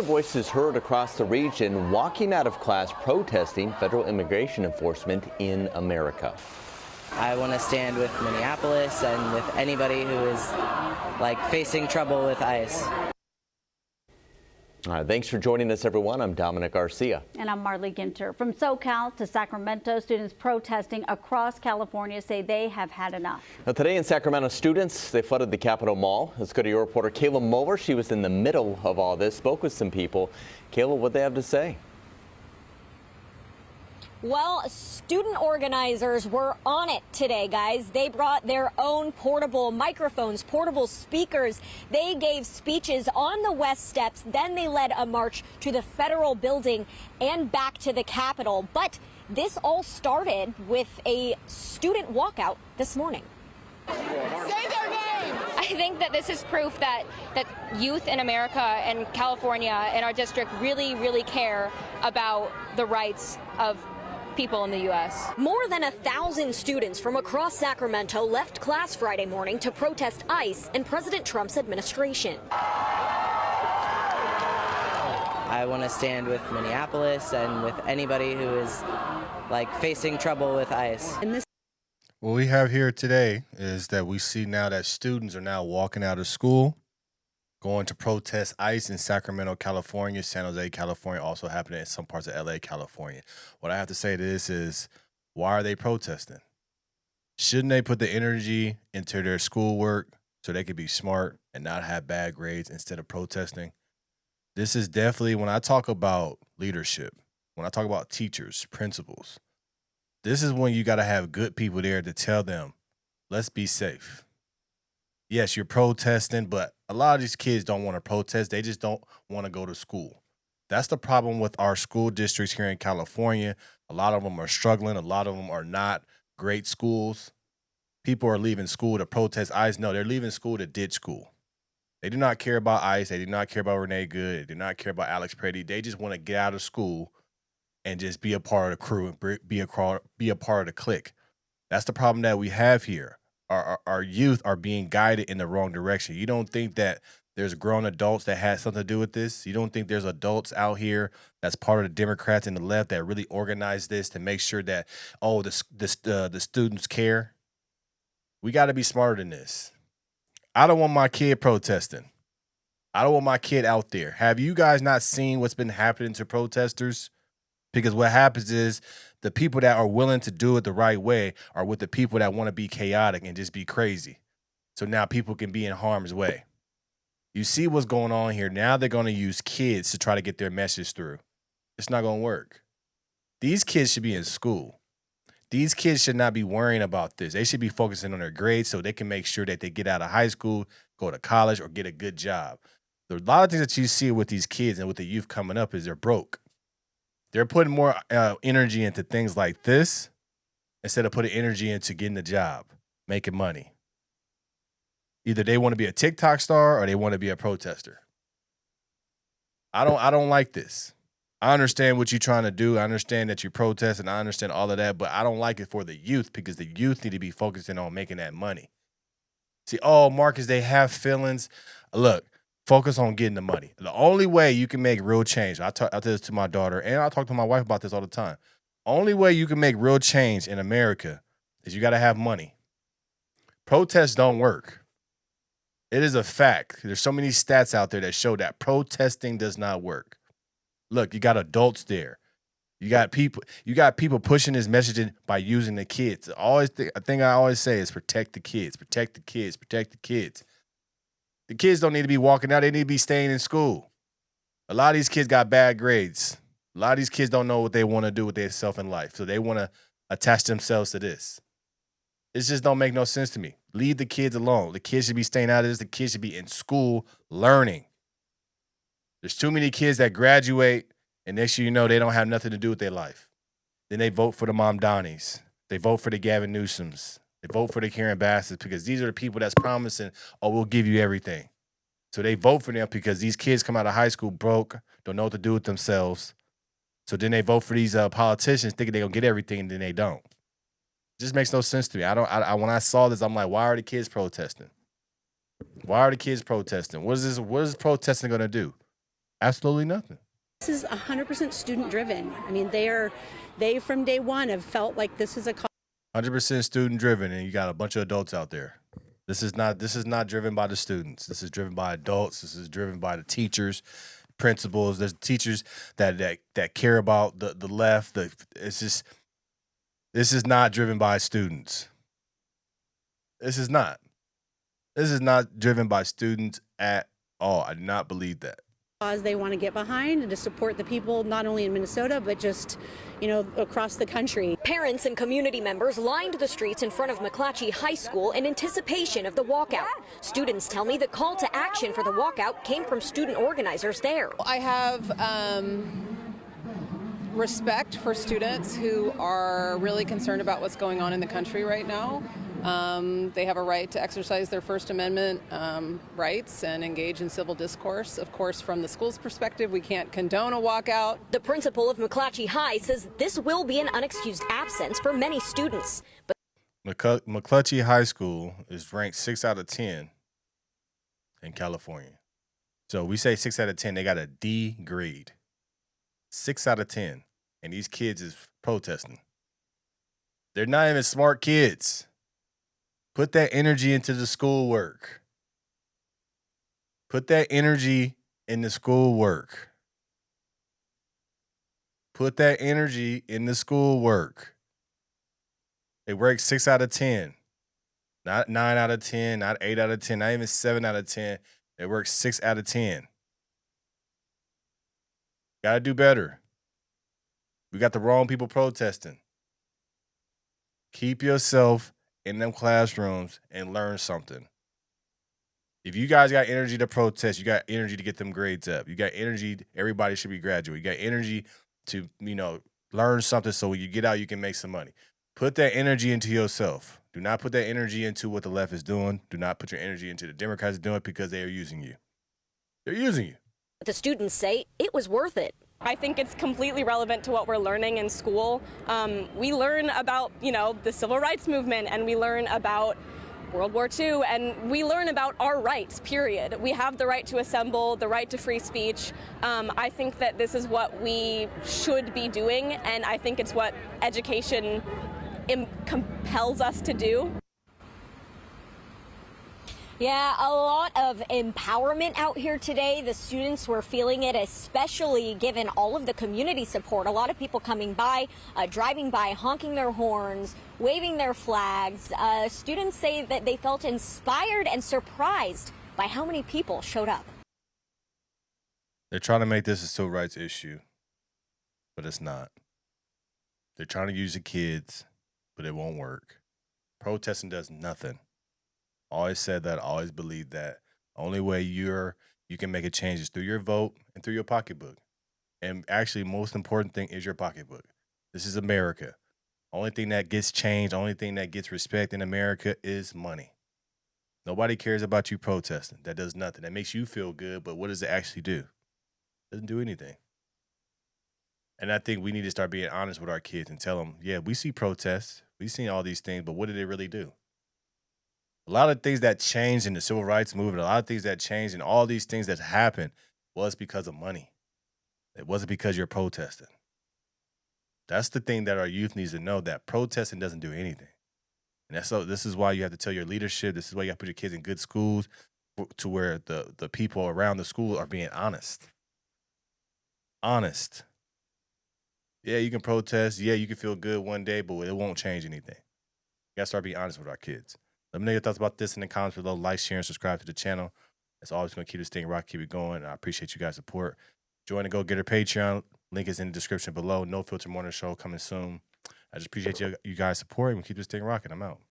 voices heard across the region walking out of class protesting federal immigration enforcement in America. I want to stand with Minneapolis and with anybody who is facing trouble with ICE. All right, thanks for joining us, everyone. I'm Dominic Garcia. And I'm Marley Ginter. From SoCal to Sacramento, students protesting across California say they have had enough. Now, today in Sacramento, students, they flooded the Capitol Mall. Let's go to your reporter, Kayla Moeller. She was in the middle of all this, spoke with some people. Kayla, what they have to say? Well, student organizers were on it today, guys. They brought their own portable microphones, portable speakers. They gave speeches on the West Steps. Then they led a march to the federal building and back to the Capitol. But this all started with a student walkout this morning. Say their name! I think that this is proof that youth in America and California and our district really care about the rights of people in the U.S. More than 1,000 students from across Sacramento left class Friday morning to protest ICE and President Trump's administration. I want to stand with Minneapolis and with anybody who is facing trouble with ICE. What we have here today is that we see now that students are now walking out of school, going to protest ICE in Sacramento, California, San Jose, California, also happening in some parts of LA, California. What I have to say to this is, why are they protesting? Shouldn't they put the energy into their schoolwork so they could be smart and not have bad grades instead of protesting? This is definitely, when I talk about leadership, when I talk about teachers, principals, this is when you got to have good people there to tell them, let's be safe. Yes, you're protesting, but a lot of these kids don't want to protest. They just don't want to go to school. That's the problem with our school districts here in California. A lot of them are struggling. A lot of them are not great schools. People are leaving school to protest ICE. No, they're leaving school to ditch school. They do not care about ICE. They do not care about Renee Good. They do not care about Alex Pretty. They just want to get out of school and just be a part of the crew and be a part of the clique. That's the problem that we have here. Our youth are being guided in the wrong direction. You don't think that there's grown adults that had something to do with this? You don't think there's adults out here that's part of the Democrats and the left that really organized this to make sure that, the students care? We got to be smarter than this. I don't want my kid protesting. I don't want my kid out there. Have you guys not seen what's been happening to protesters? Because what happens is the people that are willing to do it the right way are with the people that want to be chaotic and just be crazy. So now people can be in harm's way. You see what's going on here. Now they're going to use kids to try to get their message through. It's not going to work. These kids should be in school. These kids should not be worrying about this. They should be focusing on their grades so they can make sure that they get out of high school, go to college, or get a good job. There are a lot of things that you see with these kids and with the youth coming up is they're broke. They're putting more energy into things like this instead of putting energy into getting a job, making money. Either they want to be a TikTok star or they want to be a protester. I don't like this. I understand what you're trying to do. I understand that you protest and I understand all of that, but I don't like it for the youth because the youth need to be focusing on making that money. See, Marcus, they have feelings. Look. Focus on getting the money. The only way you can make real change, I tell this to my daughter, and I talk to my wife about this all the time. Only way you can make real change in America is you got to have money. Protests don't work. It is a fact. There's so many stats out there that show that protesting does not work. Look, you got adults there. You got people pushing this messaging by using the kids. A thing I always say is protect the kids, protect the kids, protect the kids. The kids don't need to be walking out. They need to be staying in school. A lot of these kids got bad grades. A lot of these kids don't know what they want to do with themselves in life. So they want to attach themselves to this. It just don't make no sense to me. Leave the kids alone. The kids should be staying out of this. The kids should be in school learning. There's too many kids that graduate and next year you know they don't have nothing to do with their life. Then they vote for the Mom Donnies. They vote for the Gavin Newsoms. They vote for the Karen Basses because these are the people that's promising, we'll give you everything. So they vote for them because these kids come out of high school broke, don't know what to do with themselves. So then they vote for these politicians thinking they're going to get everything and then they don't. It just makes no sense to me. When I saw this, I'm like, why are the kids protesting? Why are the kids protesting? What is protesting going to do? Absolutely nothing. This is 100% student driven. I mean, they from day one have felt like this is a 100% student driven, and you got a bunch of adults out there. This is not driven by the students. This is driven by adults. This is driven by the teachers, principals. There's teachers that care about the left. This is not driven by students. This is not. This is not driven by students at all. I do not believe that. cause they want to get behind and to support the people not only in Minnesota but just, across the country. Parents and community members lined the streets in front of McClatchy High School in anticipation of the walkout. Students tell me the call to action for the walkout came from student organizers there. I have respect for students who are really concerned about what's going on in the country right now. They have a right to exercise their First Amendment rights and engage in civil discourse. Of course, from the school's perspective, we can't condone a walkout. The principal of McClatchy High says this will be an unexcused absence for many students. But McClatchy High School is ranked 6 out of 10 in California. So we say 6 out of 10, they got a D grade. 6 out of 10. And these kids is protesting. They're not even smart kids. Put that energy into the schoolwork. Put that energy in the schoolwork. Put that energy in the schoolwork. They work 6 out of 10. Not 9 out of 10, not 8 out of 10, not even 7 out of 10. They work 6 out of 10. Gotta do better. We got the wrong people protesting. Keep yourself in them classrooms and learn something. If you guys got energy to protest, you got energy to get them grades up. You got energy, everybody should be graduating. You got energy to, learn something so when you get out, you can make some money. Put that energy into yourself. Do not put that energy into what the left is doing. Do not put your energy into the Democrats doing because they are using you. They're using you. the students say it was worth it. I think it's completely relevant to what we're learning in school. We learn about, the civil rights movement, and we learn about World War II, and we learn about our rights, period. We have the right to assemble, the right to free speech. I think that this is what we should be doing, and I think it's what education compels us to do. Yeah, a lot of empowerment out here today. The students were feeling it, especially given all of the community support. A lot of people coming by, driving by, honking their horns, waving their flags. Students say that they felt inspired and surprised by how many people showed up. They're trying to make this a civil rights issue, but it's not. They're trying to use the kids, but it won't work. Protesting does nothing. Always said that, always believed that. Only way you can make a change is through your vote and through your pocketbook. And actually, most important thing is your pocketbook. This is America. Only thing that gets changed, only thing that gets respect in America is money. Nobody cares about you protesting. That does nothing. That makes you feel good, but what does it actually do? It doesn't do anything. And I think we need to start being honest with our kids and tell them, yeah, we see protests. We've seen all these things, but what did they really do? A lot of things that changed in the civil rights movement, a lot of things that changed and all these things that happened was because of money. It wasn't because you're protesting. That's the thing that our youth needs to know, that protesting doesn't do anything. And this is why you have to tell your leadership, this is why you have to put your kids in good schools to where the people around the school are being honest. Honest. Yeah, you can protest. Yeah, you can feel good one day, but it won't change anything. You gotta start being honest with our kids. Let me know your thoughts about this in the comments below. Like, share, and subscribe to the channel. It's always going to keep this thing rock, keep it going. I appreciate you guys' support. Join the Go Getter Patreon. Link is in the description below. No Filter Morning Show coming soon. I just appreciate you guys' support, and we keep this thing rocking. I'm out.